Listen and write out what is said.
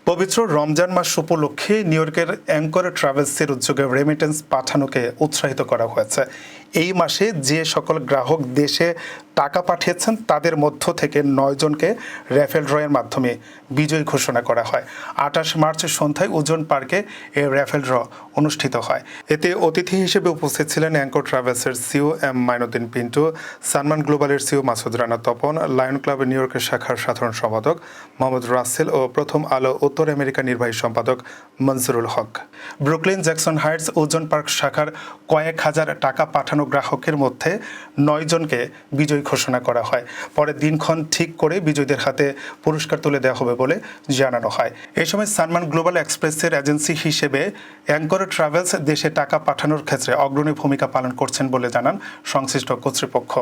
পবিত্র রমজান মাস উপলক্ষে নিউ ইয়র্কের অ্যাঙ্কর ট্রাভেলসের উদ্যোগে রেমিটেন্স পাঠানোকে উৎসাহিত করা হয়েছে। এই মাসে যে সকল গ্রাহক দেশে টাকা পাঠিয়েছেন তাদের মধ্য থেকে 9 জনকে র্যাফেল ড্রয়ের মাধ্যমে বিজয়ী ঘোষণা করা হয়। 28 মার্চ সন্ধ্যায় ওজন পার্কে এই র্যাফেল ড্র অনুষ্ঠিত হয়। এতে অতিথি হিসেবে উপস্থিত ছিলেন অ্যাঙ্কর ট্রাভেলসের সিও এম মাইনুদ্দিন পিন্টু, সানমান গ্লোবালের CEO Masud Rana Tapan, lion club নিউ ইয়র্কের শাখার সাধারণ সম্পাদক মোহাম্মদ রাসেল ও প্রথম আলো উত্তর আমেরিকা নির্বাহী সম্পাদক Manjurul Haque. Brooklyn Jackson Heights Ozone Park শাখার কয়েক হাজার টাকা পাঠানো গ্রাহকের মধ্যে 9 জনকে বিজয়ী ঘোষণা করা হয়। পরে দিনক্ষণ ঠিক করে বিজয়ীদের হাতে পুরস্কার তুলে দেওয়া হবে বলে জানানো হয়। এই সময় সানমান গ্লোবাল এক্সপ্রেসের এজেন্সি হিসেবে অ্যাঙ্কর ট্রাভেলস দেশে টাকা পাঠানোর ক্ষেত্রে অগ্রণী ভূমিকা পালন করছেন বলে জানান সংশ্লিষ্ট কর্তৃপক্ষ।